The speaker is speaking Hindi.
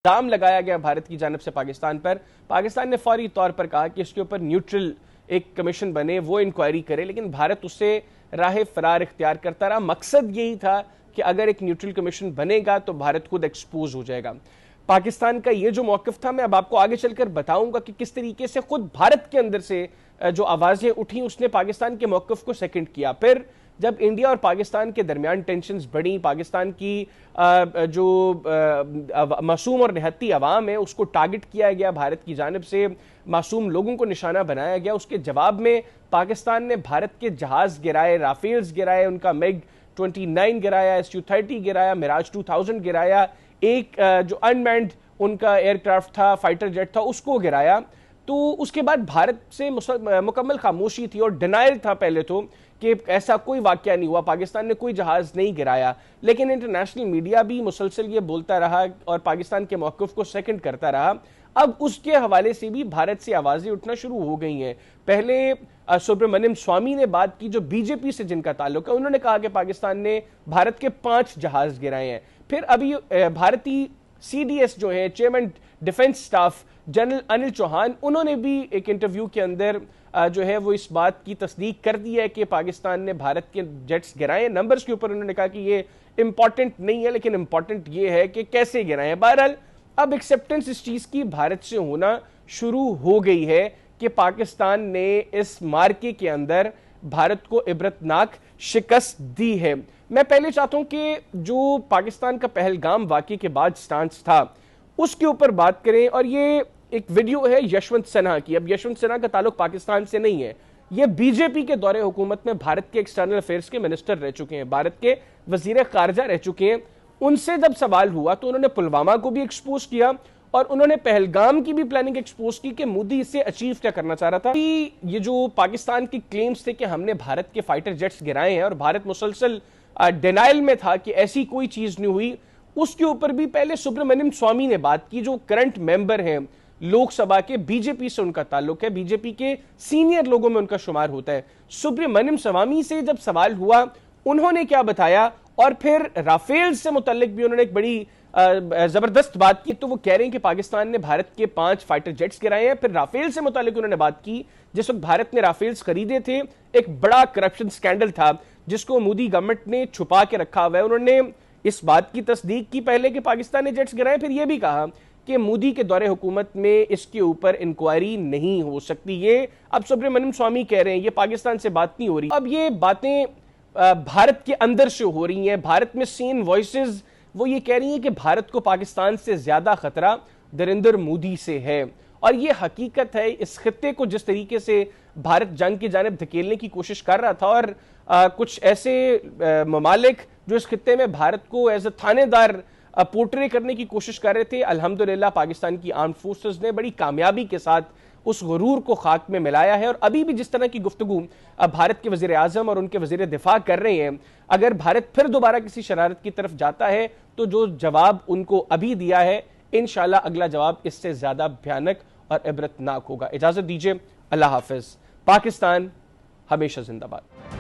इल्जाम लगाया गया भारत की जानिब से पाकिस्तान पर। पाकिस्तान ने फौरी तौर पर कहा कि इसके ऊपर न्यूट्रल एक कमीशन बने, वो इंक्वायरी करे, लेकिन भारत उससे राह फरार इख्तियार करता रहा। मकसद यही था कि अगर एक न्यूट्रल कमीशन बनेगा तो भारत खुद एक्सपोज हो जाएगा। पाकिस्तान का ये जो मौक़िफ़ था, मैं अब आपको आगे चलकर बताऊंगा कि किस तरीके से खुद भारत के अंदर से जो आवाज़ें उठी उसने पाकिस्तान के मौक़िफ़ को सेकंड किया। फिर जब इंडिया और पाकिस्तान के दरमियान टेंशन्स बढ़ी, पाकिस्तान की जो मासूम और निहत्ती अवाम है उसको टारगेट किया गया, भारत की जानिब से मासूम लोगों को निशाना बनाया गया। उसके जवाब में पाकिस्तान ने भारत के जहाज़ गिराए, राफेल्स गिराए, उनका मिग 29 गिराया, SU-30 गिराया, मिराज 2000 गिराया, एक जो अनमैन्ड उनका एयरक्राफ्ट था, फाइटर जेट था, उसको गिराया। तो उसके बाद भारत से मुकम्मल खामोशी थी और डिनायल था पहले तो कि ऐसा कोई वाकया नहीं हुआ, पाकिस्तान ने कोई जहाज नहीं गिराया। लेकिन इंटरनेशनल मीडिया भी मुसलसल ये बोलता रहा और पाकिस्तान के मौक़िफ़ को सेकंड करता रहा। अब उसके हवाले से भी भारत से आवाज़ें उठना शुरू हो गई हैं। पहले सुब्रमण्यम स्वामी ने बात की, जो बीजेपी से जिनका ताल्लुक है, उन्होंने कहा कि पाकिस्तान ने भारत के 5 जहाज गिराए हैं। फिर अभी भारतीय CDS जो है, chairman defence staff general Anil Chauhan, उन्होंने भी एक इंटरव्यू के अंदर जो है वो इस बात की तस्दीक कर दी है कि पाकिस्तान ने भारत के जेट्स गिराए। नंबर्स के ऊपर उन्होंने कहा कि ये इंपॉर्टेंट नहीं है, लेकिन इंपॉर्टेंट ये है कि कैसे गिराए। बहरहाल अब एक्सेप्टेंस इस चीज की भारत से होना शुरू हो गई है कि पाकिस्तान ने इस मार्के के अंदर भारत को इबरतनाक शिकस्त दी है। मैं पहले चाहता हूं कि जो पाकिस्तान का पहलगाम वाक़े के बाद स्टांस था उसके ऊपर बात करें। और ये एक वीडियो है यशवंत सिन्हा की। अब यशवंत सिन्हा का ताल्लुक पाकिस्तान से नहीं है, ये बीजेपी के दौरे हुकूमत में भारत के एक्सटर्नल अफेयर्स के मिनिस्टर रह चुके हैं, भारत के वजीर खारजा रह चुके हैं। उनसे जब सवाल हुआ तो उन्होंने पुलवामा को भी एक्सपोज किया और उन्होंने पहलगाम की भी प्लानिंग एक्सपोज की कि मोदी इससे अचीव क्या करना चाह रहा था। ये जो पाकिस्तान की क्लेम्स थे कि हमने भारत के फाइटर जेट्स गिराए हैं और भारत मुसलसल डिनाइल में था कि ऐसी कोई चीज नहीं हुई, उसके ऊपर भी पहले सुब्रमण्यम स्वामी ने बात की, जो करंट मेंबर हैं लोकसभा के, बीजेपी से उनका ताल्लुक है, बीजेपी के सीनियर लोगों में उनका शुमार होता है। सुब्रमण्यम स्वामी से जब सवाल हुआ उन्होंने क्या बताया, और फिर राफेल से मुतल्लिक भी उन्होंने एक बड़ी जबरदस्त बात की। तो वो कह रहे हैं कि पाकिस्तान ने भारत के 5 फाइटर जेट्स गिराए हैं। फिर राफेल से मुतल्लिक उन्होंने बात की, जिस वक्त भारत ने राफेल्स खरीदे थे एक बड़ा करप्शन स्कैंडल था जिसको मोदी गवर्नमेंट ने छुपा के रखा हुआ है। उन्होंने इस बात की तस्दीक की पहले कि पाकिस्तान ने जेट्स गिराए, फिर यह भी कहा कि मोदी के दौरे हुकूमत में इसके ऊपर इंक्वायरी नहीं हो सकती। ये अब सुब्रमण्यम स्वामी कह रहे हैं, ये पाकिस्तान से बात नहीं हो रही। अब ये बातें भारत के अंदर से हो रही हैं। भारत में सीन वॉइसेस वो ये कह रही हैं कि भारत को पाकिस्तान से ज्यादा खतरा नरेंद्र मोदी से है। और ये हकीकत है। इस खित्ते को जिस तरीके से भारत जंग की जानिब धकेलने की कोशिश कर रहा था और कुछ ऐसे ममालिक जो इस खित्ते में भारत को एज ए थानेदार पोर्ट्रे करने की कोशिश कर रहे थे, अल्हम्दुलिल्लाह पाकिस्तान की आर्म्ड फोर्सेस ने बड़ी कामयाबी के साथ उस गुरूर को खाक में मिलाया है। और अभी भी जिस तरह की गुफ्तगू भारत के वजीर आजम और उनके वजीर दिफा कर रहे हैं, अगर भारत फिर दोबारा किसी शरारत की तरफ जाता है तो जो जवाब उनको अभी दिया है, इंशाल्लाह अगला जवाब इससे ज्यादा भयानक और इबरतनाक होगा। इजाजत दीजिए, अल्लाह हाफिज। पाकिस्तान हमेशा जिंदाबाद।